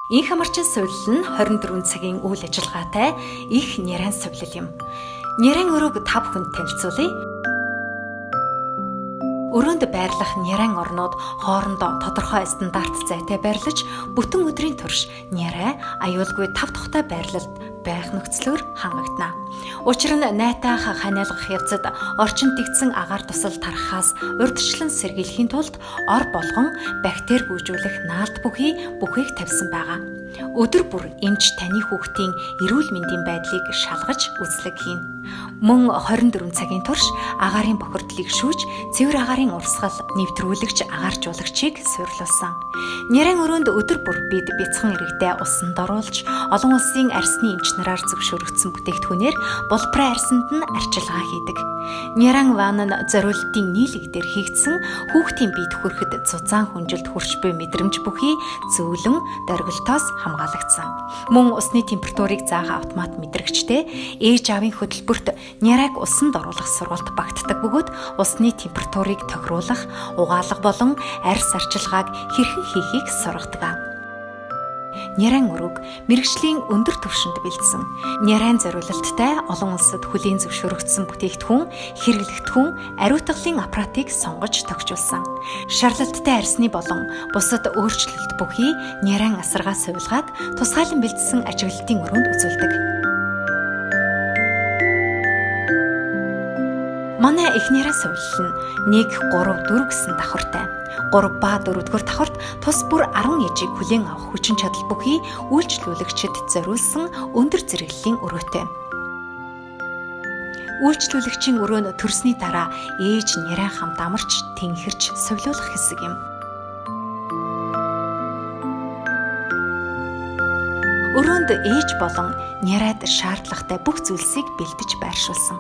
Инх амарчин сувлал нь 24 цагийн үйл ажиллагаатай их нярайн сувлал юм. Нярайн өрөөг 5 хүнд танилцуулъя. Өрөөнд байрлах нярайн орнууд хоорондоо тодорхой стандарт зайтай байрлаж, бүтэн өдрийн турш нярай аюулгүй тав тухтай байрлалд байх нөхцлөөр хангагдана. Учир нь найтаах ханиалгах явцад орчинд дэгдсэн агаар тусал тархахаас урьдчилан сэргийлэхийн тулд ор болгон бактери гүйжүүлэх наалт бүхийг тавьсан байгаа. Өдөр бүр эмч таны хүүхдийн эрүүл мэндийн байдлыг шалгаж үзлэг хийн. Мөн 24 цагийн турш агаарын бохирдлыг шүүж, цэвэр агаарын урсгал нэвтрүүлэгч агааржуулагчийг суйрлуулсан. Нярайн өрөөнд өдөр бүр бид бяцхан иргэдээ усанд оруулж, олон улсын арсны эмч нараар зөвшөөрөгдсөн бүтээгдэхүүнээр булбраа арсанд нь арчилгаа хийдэг. Нярайн ван нь зориултын нийлэг дээр хийгдсэн хүүхдийн биед хүрэхэд цуцаан хүнжилт хүрч буй мэдрэмж бүхий зөөлөн дөргөлтөөс хамгаалагдсан. Мөн усны температурыг заах автомат мэдрэгчтэй ээж аавын хөтөлбөрт нярайг усанд оруулах сургалт багтдаг бөгөөд усны температурыг тохируулах, угаалга болон арьс арчилгааг хэрхэн хийхийг сургадаг. Нярайн өрөөг мэрэгжлийн өндөр түвшинд бэлдсэн. Нярайн зориулалттай олон улсад хүлээн зөвшөөрөгдсөн бүтээгдэхүүн, хэрэглэгдэхүүн, ариутгалын аппаратыг сонгож тогтжуулсан. Шарлалттай арсны болон бусад өөрчлөлт бүхий нярайн асаргаа сувилгааг тусгайлан бэлдсэн ажиглалтын өрөөнд үзүүлдэг. Манай их нярайн сувлал нь 1, 3, 4 гэсэн давхартай. 3 ба 4-р давхарт тус бүр 10 ээжийг хүлээн авах хүчин чадал бүхий үйлчлүүлэгчид зориулсан өндөр зэрэглэлийн өрөөтэй. Үйлчлүүлэгчийн өрөө нь төрсний дараа ээж нярайн хамт амарч тэнхэрч сувлуулах хэсэг юм. Өрөөнд ээж болон нярайд шаардлагатай бүх зүйлсийг бэлдэж байршуулсан.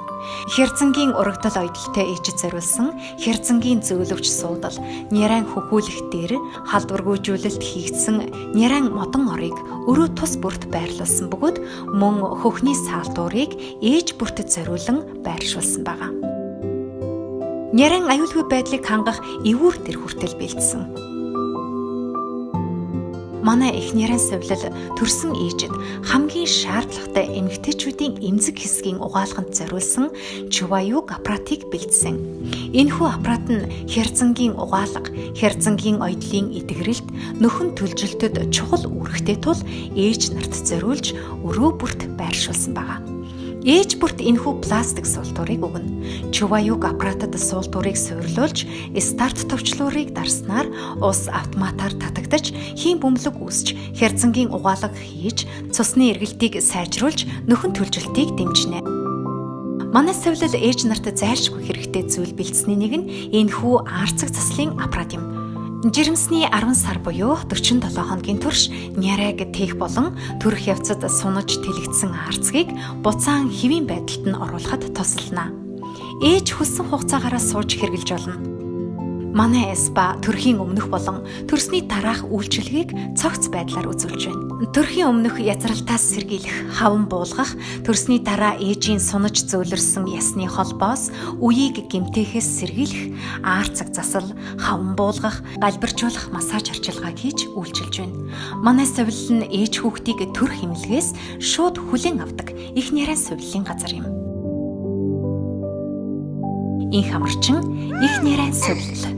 Хязангийн урагдал ойдолтой ээжид зориулсан хязангийн зөөлөвч суудал, нярайн хөхүүлэх дээр халдваргүйжүүлэлт хийгдсэн нярайн модон орыг өрөө тус бүрт байрлуулсан бөгөөд мөн хөхний саалтуурыг ээж бүртэд зориулан байршуулсан байгаа. Нярайн аюулгүй байдлыг хангах эвүүр төр хүртэл бэлдсэн. Манай их нярайн сувлал төрсөн ээжид хамгийн шаардлагатай эмэгтэйчүүдийн эмзэг хэсгийн угаалганд зориулсан чуваюг аппаратыг бэлдсэн. Энэхүү аппарат нь хязангийн угаалга, хязангийн ойдлын эдгэрэлт, нөхөн төлжилтөд чухал үүрэгтэй тул ээж нарт зориулж өрөө бүрт байршуулсан байгаа. Ээж бүрт энэхүү пластик суултуурыг өгнө. Чуваюг аппаратад суултуурыг суйрлуулж, старт товчлуурыг дарснаар ус автоматар татагдаж, хийм бөмбөлөг үүсч, хязангийн угаалга хийж, цусны эргэлтийг сайжруулж, нөхөн төлжилтийг дэмжинэ. Манай сувлал ээж нарт зайлшгүй хэрэгтэй зүйл бэлдсэний нэг нь энэхүү арцаг заслын аппарат юм. Жирэмсний 10 сар буюу 47 хоногийн турш нярайг тээх болон төрөх явцад сунаж тэлэгдсэн арцгийг буцаан хэвийн байдалд нь оруулахад тусална. Ээж хүссэн хугацаагаараа сууж хэрглэж болно. Манай эспа төрхийн өмнөх болон төрсний дараах үйлчилгээг цогц байдлаар үзүүлж байна. Төрхийн өмнөх язралтаас сэргийлэх, хаван буулгах, төрсний дараа ээжийн сунаж зөөлрсөн ясны холбоос үеийг гэмтээхээс сэргийлэх, арцаг засал, хаван буулгах, галбиржуулах массаж арчилгааг хийж үйлчилж байна. Манай сувлал нь ээж хүүхдийг төр хэмнэлгээс шууд хүлээн авдаг их нярайн сувлалын газар юм. Инх амарчин их нярайн сувлал.